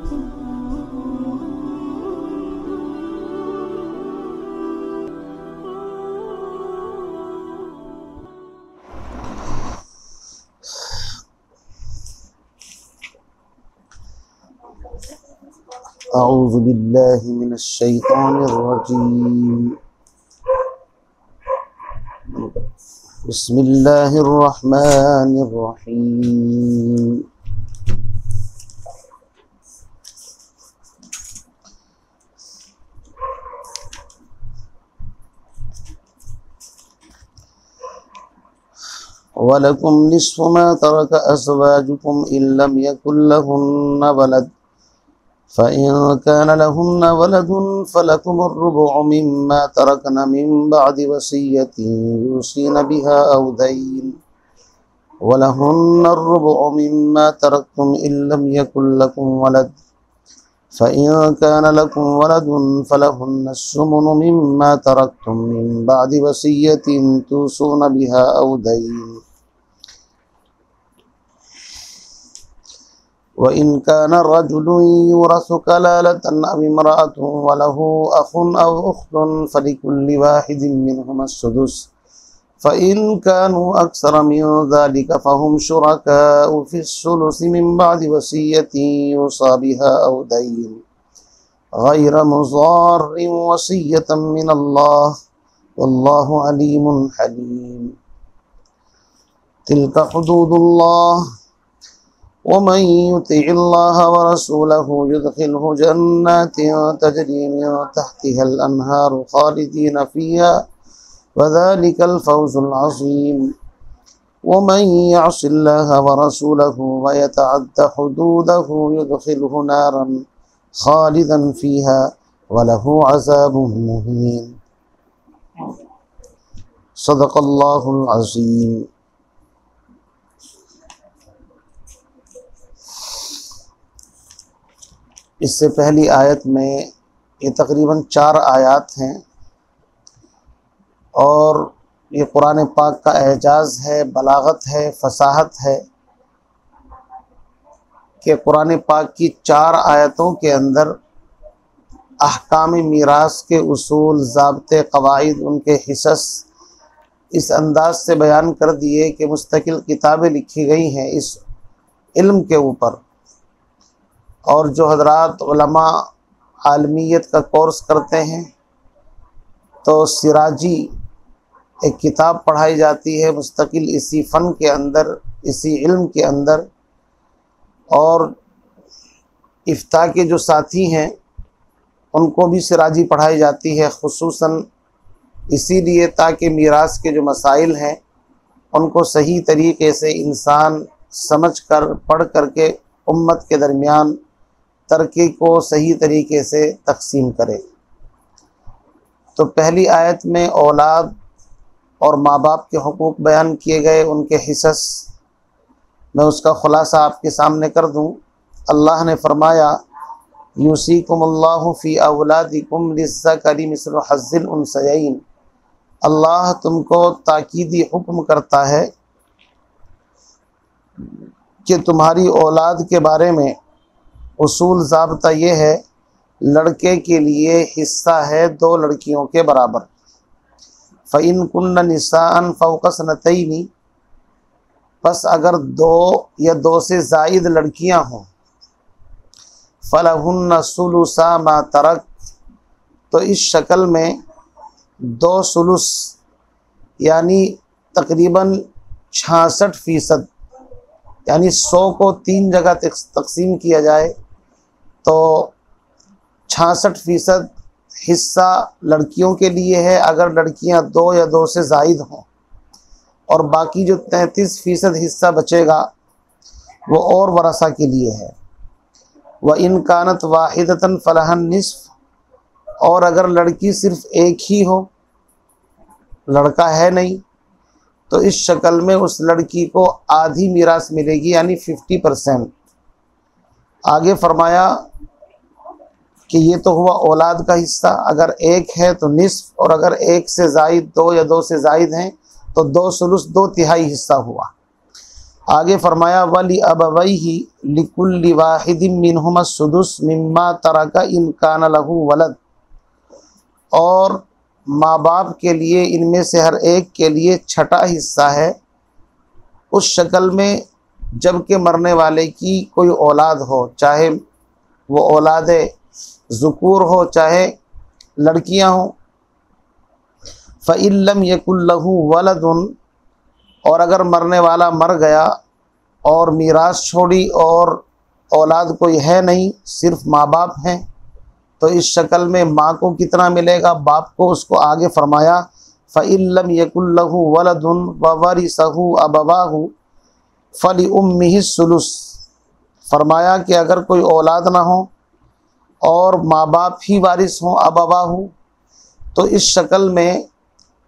अऊज़ु बिल्लाहि मिनश्शैतानिर्रजीम। बिस्मिल्लाहिर्रहमानिर्रहीम। वलकुम निस्फ़ु मा तरक अज़वाजुकुम इल्लम यकुल लहुन्ना वलद फ़इन कान लहुन्ना वलदुन फ़लकुमुर रुबुउ मिम्मा तरकन मिन बअदि वसिय्यतिन यूसीन बिहा औ दैन वलहुन्नर रुबुउ मिम्मा तरकतुम इल्लम यकुल लकुम वलद फ़इन कान लकुम वलदुन फ़लहुन्नस सुमुनु मिम्मा तरकतुम मिन बअदि वसिय्यतिन तूसून बिहा औ दैन व इन काना रजुलुन युरसु कलालतन अव इम्रअतुन व लहू अखुन अव उख्तुन फलिकुल्लि वाहिदिन मिनहुमुस सुदुस फ़इन कानू अक्सर मिन ज़ालिक फ़हुम शुरकाउ फ़िस्सुलुसि मिन बअदि वसिय्यतिन युसा बिहा औ दैन गैर मुज़ार्रिन वसिय्यतन मिनल्लाह वल्लाहु अलीमुन हलीम। तिल्का हुदूदुल्लाह वमन युतिइल्लाह व रसूलहु युदखिलहु जन्नातिन तजरी मिन तहतिहल अन्हारु खालिदीन फ़ीहा व ज़ालिकल फ़ौज़ुल अज़ीम। वमन यअसिल्लाह व रसूलहु व यतअद्द हुदूदहु युदखिलहु नारन खालिदन फ़ीहा व लहु अज़ाबुन मुहीन। सदक़ल्लाहुल अज़ीम। इससे पहली आयत में ये तकरीबन 4 आयत हैं और ये कुरान पाक का एजाज़ है, बलागत है, फसाहत है कि कुरान पाक की 4 आयतों के अंदर अहकाम मीरास के उसूल, ज़ाब्ते, क़वाइद, उनके हिस्स इस अंदाज से बयान कर दिए कि मुस्तकिल किताबें लिखी गई हैं इस इल्म के ऊपर। और जो हज़रात उलमा आलमियत का कोर्स करते हैं तो सिराजी एक किताब पढ़ाई जाती है मुस्तकिल इसी फ़न के अंदर, इसी इल्म के अंदर। और इफ्ता के जो साथी हैं उनको भी सिराजी पढ़ाई जाती है, खुसूसन इसीलिए ताकि मीरास के जो मसाइल हैं उनको सही तरीक़े से इंसान समझ कर, पढ़ कर के उम्मत के दरमियान तरक़ी को सही तरीके से तक़सीम करे। तो पहली आयत में औलाद और माँ बाप के हुकूक़ बयान किए गए, उनके हिस्स। मैं उसका ख़ुलासा आपके सामने कर दूँ। अल्लाह ने फरमाया यूसीकुमुल्लाहु फ़ी औलादिकुम लिज़्ज़करि मिस्लु हज़्ज़िल उन्सयैन। अल्लाह तुमको ताकीदी हुक्म करता है कि तुम्हारी औलाद के बारे में उसूल ज़ाब्ता ये है, लड़के के लिए हिस्सा है 2 लड़कियों के बराबर। फ़इन कुन्न निसाअन फ़ौक़ सनतैनी, बस अगर 2 या 2 से ज़ायद लड़कियां हों, फ़लहुन्न सुलुसा मा तरक, तो इस शक्ल में 2 सुलुस यानी तकरीबन 66%, यानी 100 को 3 जगह तकसीम किया जाए तो 66% हिस्सा लड़कियों के लिए है अगर लड़कियां 2 या 2 से ज़ायद हों, और बाकी जो 33% हिस्सा बचेगा वो और वरसा के लिए है। व इन कानत वाहिदतन फ़लहन निस्फ़, और अगर लड़की सिर्फ़ एक ही हो, लड़का है नहीं, तो इस शक्ल में उस लड़की को आधी मीरास मिलेगी, यानी 50%। आगे फरमाया कि ये तो हुआ औलाद का हिस्सा, अगर एक है तो निस्फ़, और अगर एक से ज़ायद 2 या 2 से ज़ायद हैं तो 2 सुलुस 2 तिहाई हिस्सा हुआ। आगे फरमाया वली अबवैहि लिकुल्लि वाहिदिन मिनहुमा सुदुस मिम्मा तरका इन कान लहू वलद, और माँ बाप के लिए इनमें से हर एक के लिए छठा हिस्सा है उस शक्ल में जबकि मरने वाले की कोई औलाद हो, चाहे वो औलाद ज़ुकूर हो चाहे लड़कियां हों। फ़इल्लम यकुल लहू वलदुन, और अगर मरने वाला मर गया और मीरास छोड़ी और औलाद कोई है नहीं, सिर्फ माँ बाप हैं, तो इस शक्ल में माँ को कितना मिलेगा, बाप को। उसको आगे फरमाया फ़इल्लम यकुल लहू वलदुन ववरिसहु अबवाहु फलिउम्मिहि सुलुस। फरमाया कि अगर कोई औलाद ना हो और माँ बाप ही वारिस हों अबवाहु, तो इस शक्ल में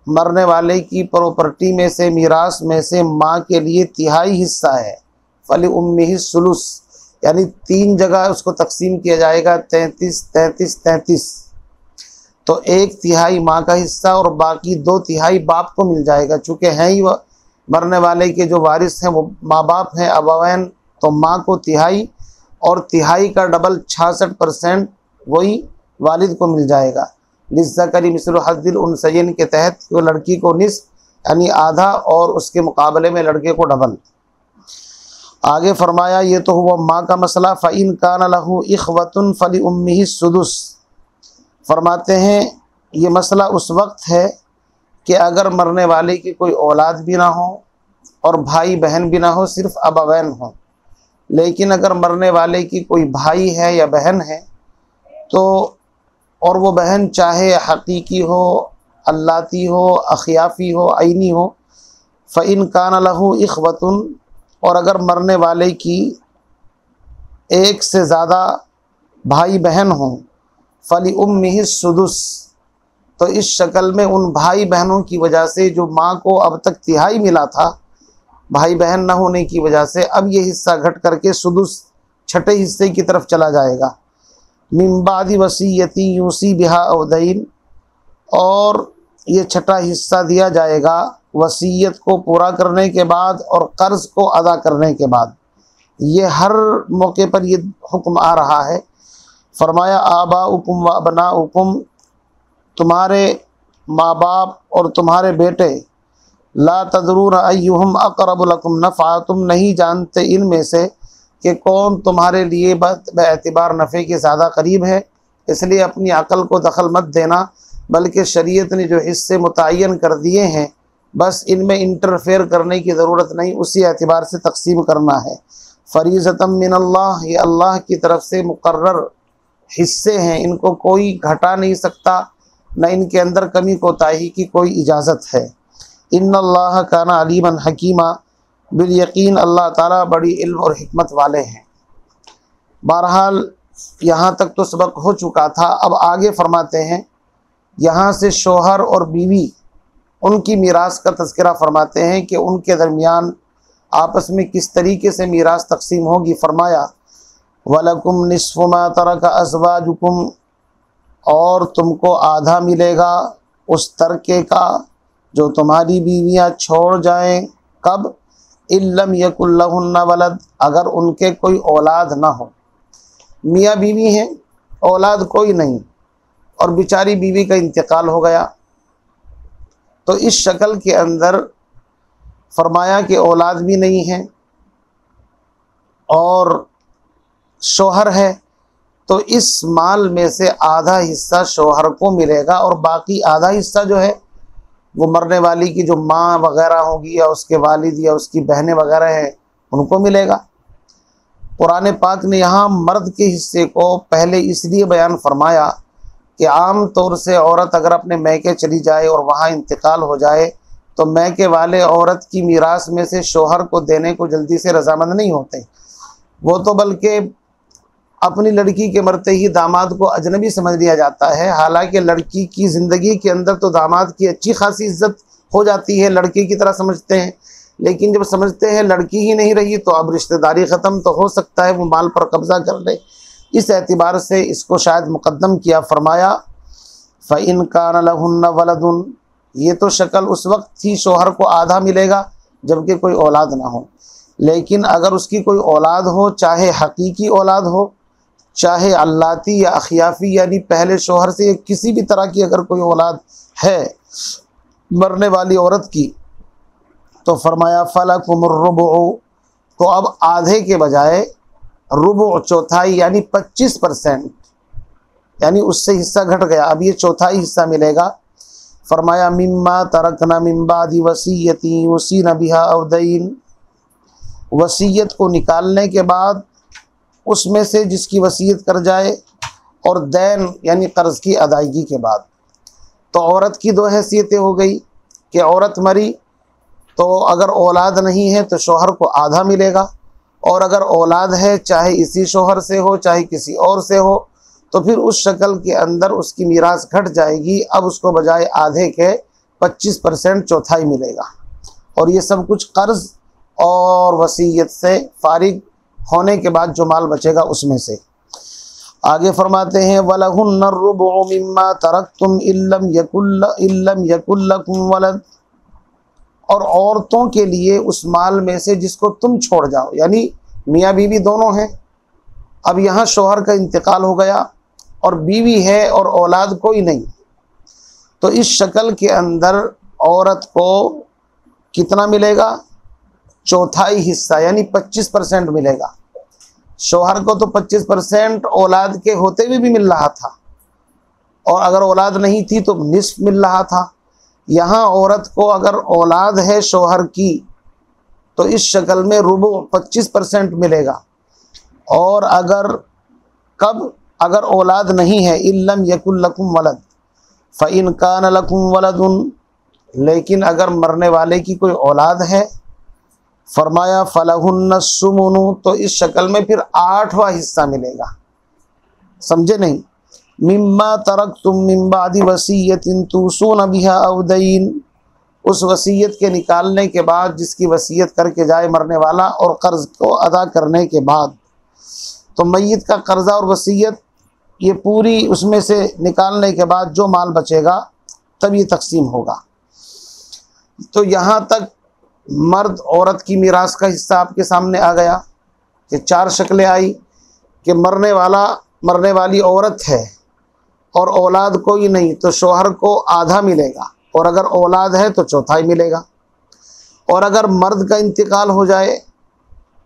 मरने वाले की प्रॉपर्टी में से, मीरास में से माँ के लिए तिहाई हिस्सा है। फलिउम्मिहि सुलुस, यानी 3 जगह उसको तकसीम किया जाएगा, 33 33 33। तो 1/3 माँ का हिस्सा और बाकी 2/3 बाप को मिल जाएगा। चूँकि हैं ही मरने वाले के जो वारिस हैं वो माँ बाप हैं अबवैन, तो माँ को 1/3 और 1/3 का डबल 66% वही वालिद को मिल जाएगा। लिज़्ज़करी मिस्लु हज़्ज़िल उन्सयैन के तहत वो लड़की को निस्फ़ यानी आधा और उसके मुकाबले में लड़के को डबल। आगे फरमाया ये तो हुआ माँ का मसला। फ़इन कान लहू इख़वतुन फ़लिउम्मिहि सुदुस। फरमाते हैं ये मसला उस वक्त है कि अगर मरने वाले की कोई औलाद भी ना हो और भाई बहन भी ना हो, सिर्फ अबवैन हो। लेकिन अगर मरने वाले की कोई भाई है या बहन है तो, और वो बहन चाहे हकीकी हो, अल्लाती हो, अखियाफ़ी हो, आइनी हो, फ़इन कान लहू इख़वतुन, और अगर मरने वाले की एक से ज़्यादा भाई बहन हों, फ़लिउम्मिहि सुदुस, तो इस शक्ल में उन भाई बहनों की वजह से जो माँ को अब तक 1/3 मिला था, भाई बहन न होने की वजह से अब ये हिस्सा घट करके सुदुस छठे हिस्से की तरफ चला जाएगा। मिन बादि वसीयती यूसी बिहा औ दैन, और ये छठा हिस्सा दिया जाएगा वसीयत को पूरा करने के बाद और कर्ज़ को अदा करने के बाद। ये हर मौके पर ये हुक्म आ रहा है। फरमाया आबाउकुम व अबनाउकुम, तुम्हारे माँ बाप और तुम्हारे बेटे, ला तदरून अय्युहुम अक़रबु लकुम नफ़ा, तुम नहीं जानते इनमें से कि कौन तुम्हारे लिए बेएतिबार नफ़े के ज़्यादा करीब है, इसलिए अपनी अक़ल को दखल मत देना, बल्कि शरीयत ने जो हिस्से मुतय्यन कर दिए हैं बस इनमें इंटरफेयर करने की ज़रूरत नहीं, उसी एतबार से तकसीम करना है। फ़रीज़तम मिनल्लाह, ये अल्लाह की तरफ से मुकर्रर हिस्से हैं, इनको कोई घटा नहीं सकता, न इनके अंदर कमी कोताही की कोई इजाज़त है। इन्नल्लाह काना अलीमन हकीमा, बिल यकीन अल्लाह ताला बड़ी इल्म और हिकमत वाले हैं। बहरहाल यहाँ तक तो सबक हो चुका था। अब आगे फरमाते हैं, यहाँ से शोहर और बीवी उनकी मीरास का तज़किरा फरमाते हैं कि उनके दरमियान आपस में किस तरीके से मीरास तकसीम होगी। फरमाया वलकुम निस्फ़ु मा तरका अज़वाजुकुम, और तुमको आधा मिलेगा उस तरके का जो तुम्हारी बीवियाँ छोड़ जाएं। कब? इल्लम यकुल लहुन्ना वलद, अगर उनके कोई औलाद ना हो। मियाँ बीवी हैं, औलाद कोई नहीं, और बेचारी बीवी का इंतकाल हो गया, तो इस शक्ल के अंदर फरमाया कि औलाद भी नहीं है और शोहर है, तो इस माल में से आधा हिस्सा शोहर को मिलेगा और बाकी आधा हिस्सा जो है वो मरने वाली की जो माँ वगैरह होगी या उसके वालिद या उसकी बहनें वगैरह हैं उनको मिलेगा। कुरान पाक ने यहाँ मर्द के हिस्से को पहले इसलिए बयान फरमाया कि आम तौर से औरत अगर अपने मैके चली जाए और वहाँ इंतकाल हो जाए तो मैके वाले औरत की मीरास में से शोहर को देने को जल्दी से रजामंद नहीं होते, वो तो बल्कि अपनी लड़की के मरते ही दामाद को अजनबी समझ लिया जाता है। हालांकि लड़की की ज़िंदगी के अंदर तो दामाद की अच्छी खासी इज्जत हो जाती है, लड़की की तरह समझते हैं, लेकिन जब समझते हैं लड़की ही नहीं रही तो अब रिश्तेदारी ख़त्म, तो हो सकता है वो माल पर कब्ज़ा कर ले। इस एतबार से इसको शायद मुक़द्दम किया। फरमाया फ़इन कान लहुन्ना वलदुन, ये तो शक्ल उस वक्त थी शोहर को आधा मिलेगा जबकि कोई औलाद ना हो। लेकिन अगर उसकी कोई औलाद हो, चाहे हकीकी औलाद हो, चाहे अल्लाती या अखियाफ़ी यानी पहले शोहर से किसी भी तरह की अगर कोई औलाद है मरने वाली औरत की, तो फरमाया फलकुमुर रुबउ, तो अब आधे के बजाय रुबउ चौथाई यानी 25%, यानी उससे हिस्सा घट गया, अब ये चौथाई हिस्सा मिलेगा। फरमाया मिम्मा तरकना मिन बादी वसीयती युसीना बिहा औ दैन, वसीयत को निकालने के बाद उसमें से जिसकी वसीयत कर जाए, और दैन यानी कर्ज़ की अदायगी के बाद। तो औरत की दो हैसियतें हो गई कि औरत मरी तो अगर औलाद नहीं है तो शौहर को आधा मिलेगा, और अगर औलाद है चाहे इसी शौहर से हो चाहे किसी और से हो तो फिर उस शक्ल के अंदर उसकी मीरास घट जाएगी। अब उसको बजाय आधे के 25% चौथाई मिलेगा, और ये सब कुछ कर्ज़ और वसीयत से फारिग होने के बाद जो माल बचेगा उसमें से। आगे फरमाते हैं वलहुन्ना रुबउ मिम्मा तरक्तुम इल्लम यकुल लकुम वलद, और औरतों के लिए उस माल में से जिसको तुम छोड़ जाओ, यानी मियाँ बीवी दोनों हैं, अब यहाँ शौहर का इंतकाल हो गया और बीवी है और औलाद कोई नहीं, तो इस शक्ल के अंदर औरत को कितना मिलेगा? चौथाई हिस्सा यानी 25% मिलेगा। शौहर को तो 25% औलाद के होते हुए भी मिल रहा था, और अगर औलाद नहीं थी तो निस्फ मिल रहा था। यहाँ औरत को अगर औलाद है शौहर की तो इस शक्ल में रुबु 25% मिलेगा, और अगर औलाद नहीं है इल्लम यकुल लकुम वलद फ़इन कान लकुम वलदुन, लेकिन अगर मरने वाले की कोई औलाद है, फरमाया फलहुन्ना सुमुनु, तो इस शक्ल में फिर 8वां हिस्सा मिलेगा। समझे नहीं? मिम्मा तरक्तुम मिन बादी वसीयतिन तुसून बिहा औ दैन, उस वसीयत के निकालने के बाद जिसकी वसीयत करके जाए मरने वाला, और कर्ज़ को अदा करने के बाद, तो मय्यत का कर्ज़ा और वसीयत ये पूरी उसमें से निकालने के बाद जो माल बचेगा तब ये तकसीम होगा। तो यहाँ तक मर्द औरत की मीरास का हिस्सा आपके सामने आ गया कि 4 शक्लें आई कि मरने वाली औरत है और औलाद कोई नहीं, तो शौहर को आधा मिलेगा, और अगर औलाद है तो चौथाई मिलेगा। और अगर मर्द का इंतकाल हो जाए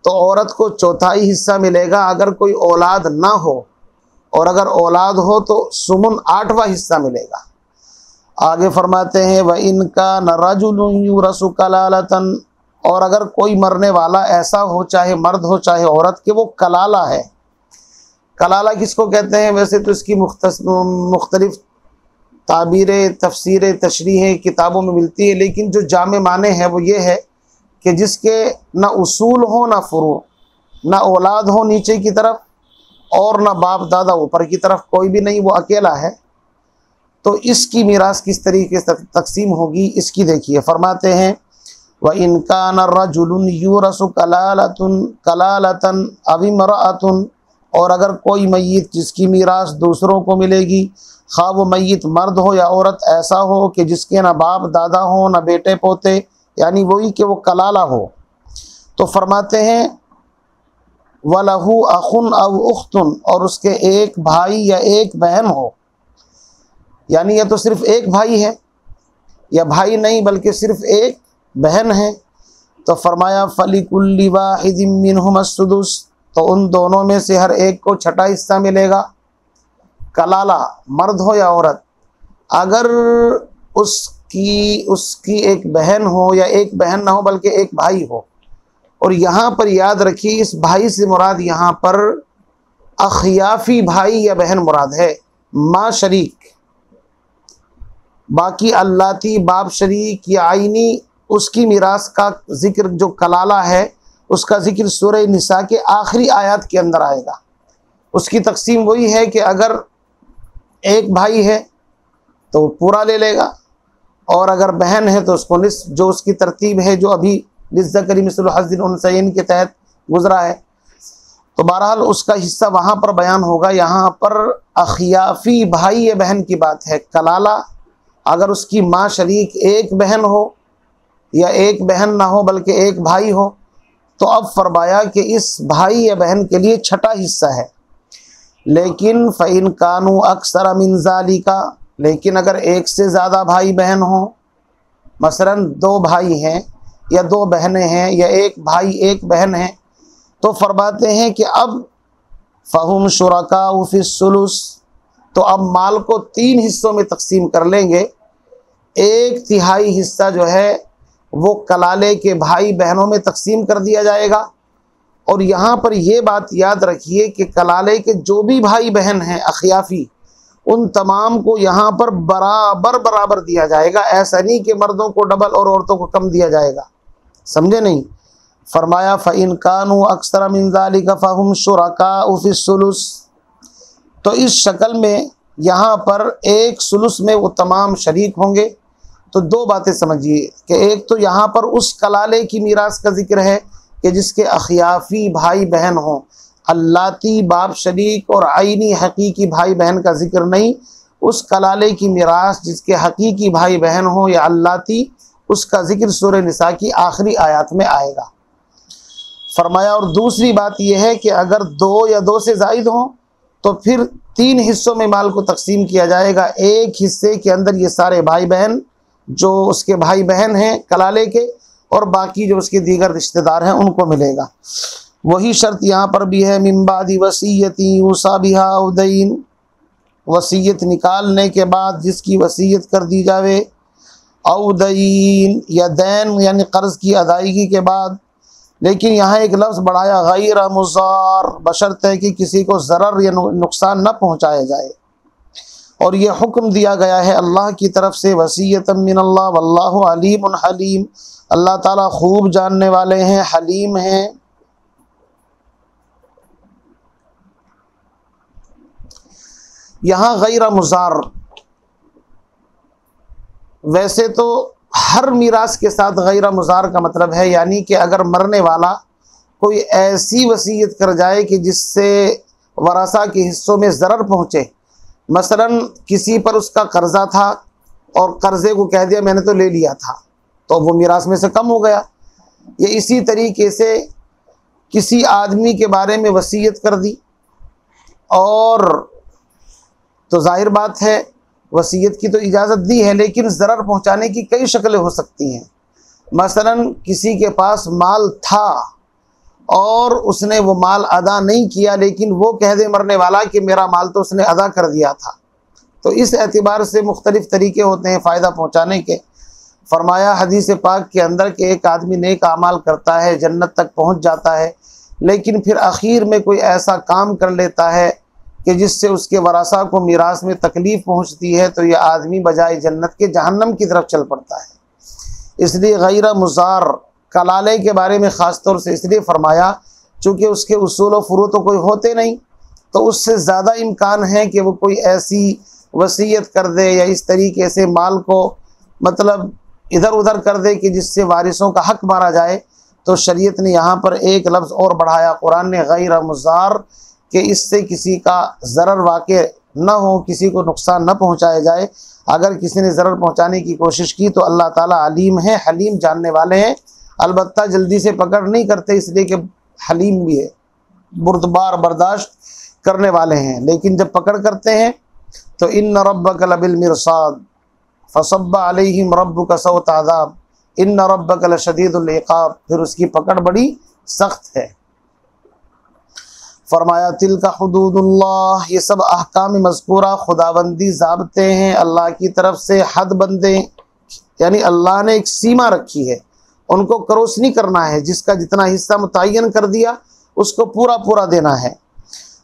तो औरत को चौथाई हिस्सा मिलेगा अगर कोई औलाद ना हो, और अगर औलाद हो तो सुमुन 8वां हिस्सा मिलेगा। आगे फरमाते हैं व इनका न रजुलुन युरसु कलालतन, और अगर कोई मरने वाला ऐसा हो, चाहे मर्द हो चाहे औरत, के वो कलाला है। कलाला किसको कहते हैं? वैसे तो इसकी मुख्तलिफ ताबीरें तफसीरें तशरीहें किताबों में मिलती है, लेकिन जो जामे माने हैं वो ये है कि जिसके ना उसूल हो ना फुरू, ना औलाद हो नीचे की तरफ और ना बाप दादा ऊपर की तरफ, कोई भी नहीं, वो अकेला है। तो इसकी मीरास किस तरीके से तकसीम होगी इसकी देखिए। फरमाते हैं व इनकान रजुलुन युरसु कलालतन अव इमराअतुन, और अगर कोई मय्यत जिसकी मीरास दूसरों को मिलेगी, खा वो मय्यत मर्द हो या औरत, ऐसा हो कि जिसके ना बाप दादा हो ना बेटे पोते, यानी वही कि वो कलाला हो, तो फरमाते हैं वलहु अखुन अव उख्तुन, और उसके एक भाई या एक बहन हो, यानी यह तो सिर्फ एक भाई है या भाई नहीं बल्कि सिर्फ एक बहन है, तो फरमाया फलिकुल्लि वाहिदिम मिनहुम सुदुस, तो उन दोनों में से हर एक को 6वां हिस्सा मिलेगा। कलाला मर्द हो या औरत, अगर उसकी एक बहन हो या एक बहन ना हो बल्कि एक भाई हो, और यहाँ पर याद रखिए इस भाई से मुराद यहाँ पर अखियाफ़ी भाई या बहन मुराद है, माँ शरीक। बाकी अल्लाती बाप शरीक या आइनी उसकी मीरास का जिक्र जो कलाला है उसका जिक्र सूरह निसा के आखिरी आयत के अंदर आएगा। उसकी तकसीम वही है कि अगर एक भाई है तो पूरा ले लेगा, और अगर बहन है तो उसको निस्फ, जो उसकी तरतीब है जो अभी लिज़्ज़करी मिस्लु हज़्ज़िल उन्सयैन के तहत गुजरा है। तो बहरहाल उसका हिस्सा वहाँ पर बयान होगा। यहाँ पर अखियाफ़ी भाई या बहन की बात है। कलाला अगर उसकी माँ शरीक एक बहन हो या एक बहन ना हो बल्कि एक भाई हो, तो अब फरमाया कि इस भाई या बहन के लिए छठा हिस्सा है। लेकिन फ़इन कानू अक्सर मिन ज़ालिका, लेकिन अगर एक से ज़्यादा भाई बहन हों, मसलन 2 भाई हैं या 2 बहनें हैं या 1 भाई 1 बहन है, तो फरमाते हैं कि अब फ़हुम शुरकाउ फ़िस्सुलुस, तो अब माल को 3 हिस्सों में तकसीम कर लेंगे। 1/3 हिस्सा जो है वो कलाले के भाई बहनों में तकसीम कर दिया जाएगा। और यहाँ पर ये बात याद रखिए कि कलाले के जो भी भाई बहन हैं अखियाफ़ी, उन तमाम को यहाँ पर बराबर बराबर दिया जाएगा। ऐसा नहीं कि मर्दों को डबल और औरतों को कम दिया जाएगा, समझे नहीं। फरमाया फ़इन कानू अक्सर मिन ज़ालिका फ़हुम शुरकाउ फ़िस्सुलुस, तो इस शक्ल में यहाँ पर 1 सुलुस में वो तमाम शरीक होंगे। तो 2 बातें समझिए कि एक तो यहाँ पर उस कलाले की मीरास का जिक्र है कि जिसके अखियाफ़ी भाई बहन हों, अल्लाती बाप शरीक और आइनी हकीकी भाई बहन का जिक्र नहीं। उस कलाले की मीरास जिसके हकीकी भाई बहन हों या अल्लाती, उसका जिक्र सूरह निसा की आखिरी आयत में आएगा। फरमाया और दूसरी बात यह है कि अगर 2 या 2 से ज़ायद हों तो फिर 3 हिस्सों में माल को तकसीम किया जाएगा। 1 हिस्से के अंदर ये सारे भाई बहन जो उसके भाई बहन हैं कलाले के, और बाकी जो उसके दीगर रिश्तेदार हैं उनको मिलेगा। वही शर्त यहाँ पर भी है, मिन बादी वसीयती यूसा बिहा औ दैन, वसीयत निकालने के बाद जिसकी वसीयत कर दी जावे, औ दैन या दैन यानी कर्ज़ की अदायगी के बाद। लेकिन यहाँ एक लफ्ज़ बढ़ाया गैर मुज़ार, बशर्त है कि किसी को ज़रर या नुकसान न पहुँचाया जाए। और ये हुक्म दिया गया है अल्लाह की तरफ से, वसीयतम मिनल्लाह वल्लाहु अलीमुन हलीम, अल्लाह ताला खूब जानने वाले हैं, हलीम हैं। यहाँ गैर मुज़ार, वैसे तो हर मीरास के साथ गैर मुज़ार का मतलब है यानी कि अगर मरने वाला कोई ऐसी वसीयत कर जाए कि जिससे वरासा के हिस्सों में ज़रर पहुँचे, मसलन किसी पर उसका कर्ज़ा था और कर्ज़े को कह दिया मैंने तो ले लिया था, तो वो मीरास में से कम हो गया। ये इसी तरीके से किसी आदमी के बारे में वसीयत कर दी, और तो जाहिर बात है वसीयत की तो इजाज़त दी है, लेकिन ज़रर पहुँचाने की कई शक्लें हो सकती हैं। मसलन किसी के पास माल था और उसने वो माल अदा नहीं किया, लेकिन वो कह दे मरने वाला कि मेरा माल तो उसने अदा कर दिया था, तो इस एतबार से मुख्तलिफ़ तरीके होते हैं फ़ायदा पहुँचाने के। फरमाया हदीस पाक के अंदर कि एक आदमी नेक आमाल करता है, जन्नत तक पहुँच जाता है, लेकिन फिर आखिर में कोई ऐसा काम कर लेता है कि जिससे उसके वरासा को मीरास में तकलीफ़ पहुँचती है, तो यह आदमी बजाय जन्नत के जहन्नम की तरफ चल पड़ता है। इसलिए गैर मुज़ार कलाले के बारे में ख़ास तौर से इसलिए फरमाया चूँकि उसके उसूल व फुरू तो कोई होते नहीं, तो उससे ज़्यादा इम्कान है कि वो कोई ऐसी वसीयत कर दे या इस तरीके से माल को मतलब इधर उधर कर दे कि जिससे वारिसों का हक मारा जाए। तो शरीयत ने यहाँ पर एक लफ्ज़ और बढ़ाया, कुरान ने गैर मुज़ार, कि इससे किसी का ज़रर वाक़े न हो, किसी को नुकसान न पहुँचाया जाए। अगर किसी ने ज़रर पहुँचाने की कोशिश की तो अल्लाह ताला अलीम है, हलीम जानने वाले हैं। अलबत्ता जल्दी से पकड़ नहीं करते इसलिए कि हलीम भी है, बुर्दबार बर्दाश्त करने वाले हैं। लेकिन जब पकड़ करते हैं तो इन्न रब्बक लबिल मिरसाद फसब्बा अलैहिम रब्बुका सौत अज़ाब इन्न रब्बक लशदीदुल इक़ाब, फिर उसकी पकड़ बड़ी सख्त है। फरमाया तिलका हुदूदुल्लाह, ये सब अहकाम मज़कूरा खुदाबंदी ज़ाब्ते हैं अल्लाह की तरफ से, हद बंदे यानी अल्लाह ने एक सीमा रखी है, उनको क्रॉस नहीं करना है। जिसका जितना हिस्सा मुतय्यन कर दिया उसको पूरा पूरा देना है।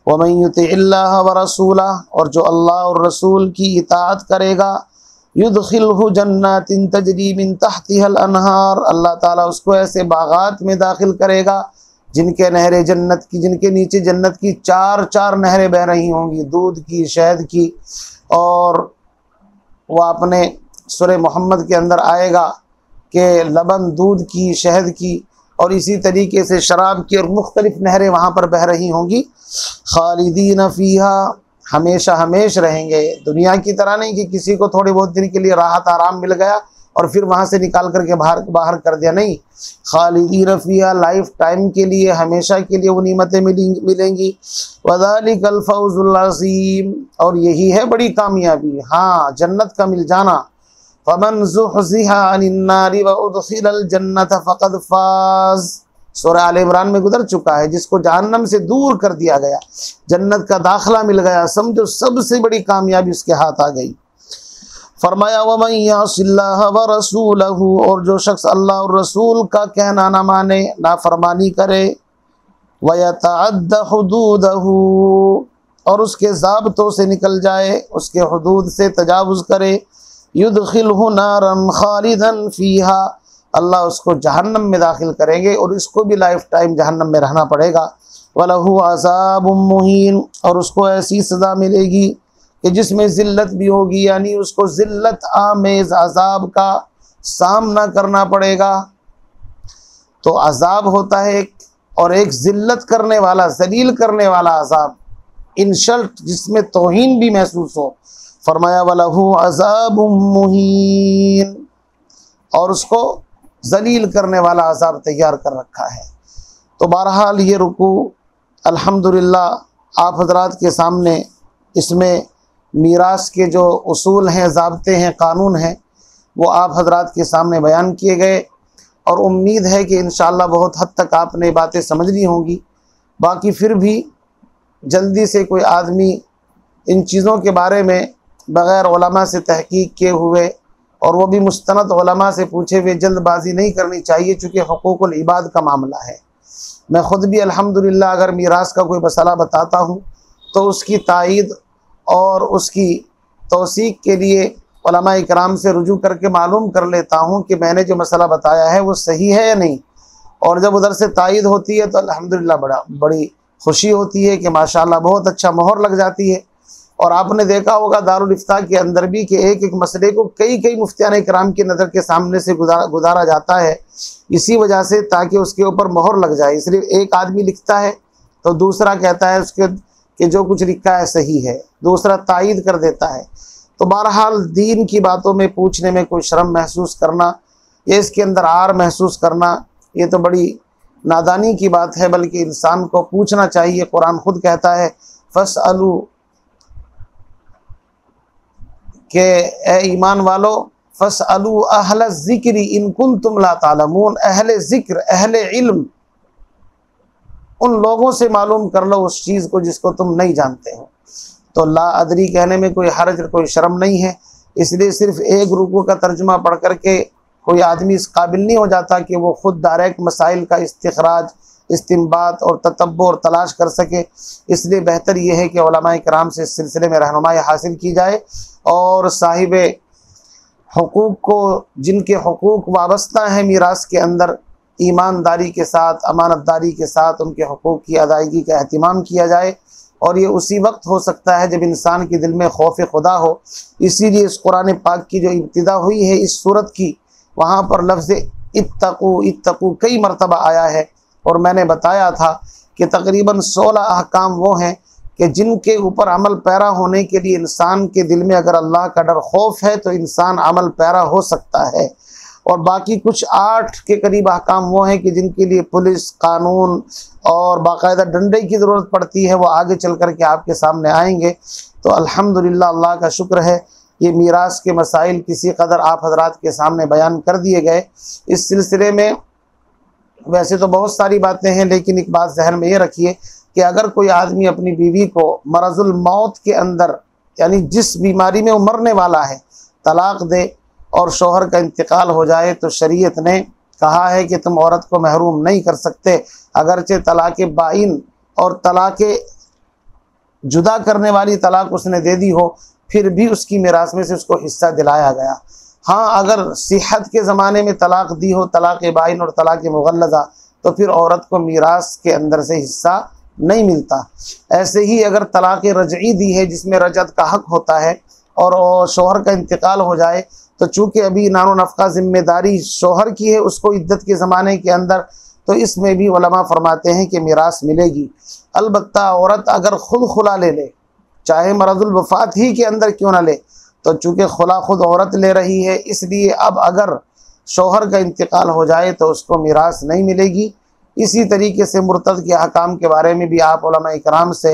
वमन युतिइल्लाह व रसूला, और जो अल्लाह और रसूल की इताअत करेगा, युदखिलहु जन्नातिन तजरी मिन तहतिहल अनहार, अल्लाह ताला उसको ऐसे बागात में दाखिल करेगा जिनके नहरें जन्नत की, जिनके नीचे जन्नत की 4 नहरें बह रही होंगी, दूध की, शहद की। और वह अपने सूरह मोहम्मद के अंदर आएगा कि लबन दूध की, शहद की, और इसी तरीके से शराब की, और मुख्तलिफ नहरें वहाँ पर बह रही होंगी। खालिदीन फ़ीहा, हमेशा हमेश रहेंगे। दुनिया की तरह नहीं कि किसी को थोड़े बहुत दिन के लिए राहत आराम मिल गया और फिर वहाँ से निकाल करके बाहर कर दिया, नहीं। खालिदीन फ़ीहा, लाइफ टाइम के लिए, हमेशा के लिए वो नियमतें मिलेंगी। वज़ालिकल फ़ौज़ुल अज़ीम, और यही है बड़ी कामयाबी, हाँ, जन्नत का मिल जाना। फ़मन ज़ुहज़िहा अनिन नारि व उदख़िलल जन्नत फ़क़द फ़ाज़, सूरह आल इमरान में गुजर चुका है। जिसको जहन्नम से दूर कर दिया गया, जन्नत का दाखिला मिल गया, समझो सबसे बड़ी कामयाबी उसके हाथ आ गई। फरमाया वमन यासिल्लाह व रसूलहू, और जो शख्स अल्लाह और रसूल का कहना ना माने, नाफरमानी करे, व यतअद्दा हुदूदहू, और उसके ज़ाब्तों से निकल जाए, उसके हुदूद से तजावुज़ करे, युदखिलहु नारन खालिदन फ़ीहा, अल्लाह उसको जहन्नम में दाखिल करेंगे और इसको भी लाइफ टाइम जहन्नम में रहना पड़ेगा। वलहु अज़ाबुम मुहीन, और उसको ऐसी सज़ा मिलेगी कि जिसमें ज़िल्लत भी होगी, यानी उसको ज़िल्लत आमेज़ अज़ाब का सामना करना पड़ेगा। तो अज़ाब होता है एक, और एक ज़िल्लत करने वाला, ज़लील करने वाला अज़ाब, इंसल्ट, जिसमें तौहीन भी महसूस हो। फरमाया वलहु अज़ाबुम मुहीन, और उसको ज़लील करने वाला अज़ाब तैयार कर रखा है। तो बहरहाल ये रुकू अल्हम्दुलिल्लाह आप हज़रात के सामने, इसमें मीरास के जो उसूल हैं, ज़ाब्ते हैं, कानून हैं, वो आप हज़रात के सामने बयान किए गए, और उम्मीद है कि इंशाअल्लाह बहुत हद तक आपने बातें समझ ली होंगी। बाकी फिर भी जल्दी से कोई आदमी इन चीज़ों के बारे में बग़ैर उलमा से तहक़ीक़ किए हुए, और वो भी मुस्तनद उलमा से पूछे हुए, जल्दबाजी नहीं करनी चाहिए, चूँकि हुकूकुल इबाद का मामला है। मैं ख़ुद भी अल्हम्दुलिल्लाह अगर मीरास का कोई मसला बताता हूँ तो उसकी तायीद और उसकी तौसीक़ के लिए उलमा इकराम से रुजू करके मालूम कर लेता हूँ कि मैंने जो मसला बताया है वो सही है या नहीं। और जब उधर से तायीद होती है तो अल्हम्दुलिल्लाह बड़ी खुशी होती है कि माशाअल्लाह बहुत अच्छा मोहर लग जाती है। और आपने देखा होगा दारुल इफ्ता के अंदर भी कि एक एक मसले को कई मुफ्तियान इकराम की नज़र के सामने से गुजारा जाता है, इसी वजह से ताकि उसके ऊपर मोहर लग जाए। इसलिए एक आदमी लिखता है तो दूसरा कहता है उसके कि जो कुछ लिखा है सही है, दूसरा तायीद कर देता है। तो बहरहाल दीन की बातों में पूछने में कोई शर्म महसूस करना, ये इसके अंदर आर महसूस करना, ये तो बड़ी नादानी की बात है। बल्कि इंसान को पूछना चाहिए। कुरान खुद कहता है फसअलू, के ए ईमान वालो, फसअलू अहल ज़िक्री इन कुंतुम ला तालमून, अहले ज़िक्र, अहले इल्म, उन लोगों से मालूम कर लो उस चीज़ को जिसको तुम नहीं जानते हो। तो ला अदरी कहने में कोई हर्ज, कोई शर्म नहीं है। इसलिए सिर्फ एक रुकू का तर्जुमा पढ़ करके कोई आदमी इस काबिल नहीं हो जाता कि वो ख़ुद डायरेक्ट मसाइल का इस्तिखराज, इस्तिंबात और ततब्बुर और तलाश कर सके। इसलिए बेहतर ये है कि उलमाए किराम से इस सिलसिले में रहनुमाई हासिल की जाए, और साहिबे हुकूक को, जिनके हुकूक वाबस्ता हैं मीरास के अंदर, ईमानदारी के साथ, अमानतदारी के साथ उनके हुकूक की अदायगी का एहतिमाम किया जाए। और ये उसी वक्त हो सकता है जब इंसान के दिल में खौफ खुदा हो। इसीलिए इस कुरान पाक की जो इब्तिदा हुई है इस सूरत की, वहाँ पर लफ्ज़ इत्तकू इत्तकू कई मरतबा आया है। और मैंने बताया था कि तकरीबन 16 अहकाम वो हैं कि जिनके ऊपर अमल पैरा होने के लिए इंसान के दिल में अगर अल्लाह का डर खौफ है तो इंसान अमल पैरा हो सकता है। और बाकी कुछ 8 के करीब अहकाम वो हैं कि जिनके लिए पुलिस, कानून और बाकायदा डंडे की ज़रूरत पड़ती है। वो आगे चल कर के आपके सामने आएंगे। तो अल्हम्दुलिल्लाह अल्लाह का शुक्र है, ये मीरास के मसाइल किसी कदर आप हजरात के सामने बयान कर दिए गए। इस सिलसिले में वैसे तो बहुत सारी बातें हैं, लेकिन एक बात जहन में ये रखिए कि अगर कोई आदमी अपनी बीवी को मरज़ुल मौत के अंदर, यानी जिस बीमारी में वो मरने वाला है, तलाक़ दे और शौहर का इंतकाल हो जाए, तो शरीयत ने कहा है कि तुम औरत को महरूम नहीं कर सकते। अगरचे तलाक़ बाइन और तलाक़ जुदा करने वाली तलाक़ उसने दे दी हो, फिर भी उसकी मिरास में से उसको हिस्सा दिलाया गया। हाँ, अगर सिहत के ज़माने में तलाक़ दी हो, तलाक़ बाइन और तलाक़ मुग़ल्लज़ा, तो फिर औरत को मीरास के अंदर से हिस्सा नहीं मिलता। ऐसे ही अगर तलाक़ रजई दी है जिसमें रजत का हक़ होता है और शौहर का इंतकाल हो जाए, तो चूँकि अभी नानो नफ़क़ा ज़िम्मेदारी शौहर की है उसको इद्दत के ज़माने के अंदर, तो इसमें भी उलमा फरमाते हैं कि मीरास मिलेगी। अलबत्ता औरत अगर ख़ुद खुला ले ले, चाहे मरज़ुल वफ़ात ही के अंदर क्यों ना ले, तो चूँकि खुला खुद औरत ले रही है, इसलिए अब अगर शौहर का इंतकाल हो जाए तो उसको मीरास नहीं मिलेगी। इसी तरीके से मुर्तद के अहकाम के बारे में भी आप उलमा इकराम से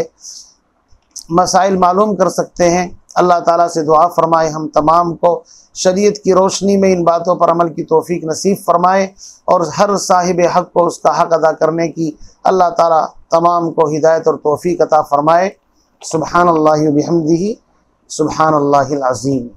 मसाइल मालूम कर सकते हैं। अल्लाह ताला से दुआ फरमाए हम तमाम को शरीयत की रोशनी में इन बातों पर अमल की तौफीक नसीब फरमाए और हर साहिब हक़ को उसका हक़ अदा करने की अल्लाह ताला तमाम को हिदायत और तौफीक अता फरमाए। सुब्हानल्लाहि व बिहम्दिही सुब्हानल्लाहिल अज़ीम।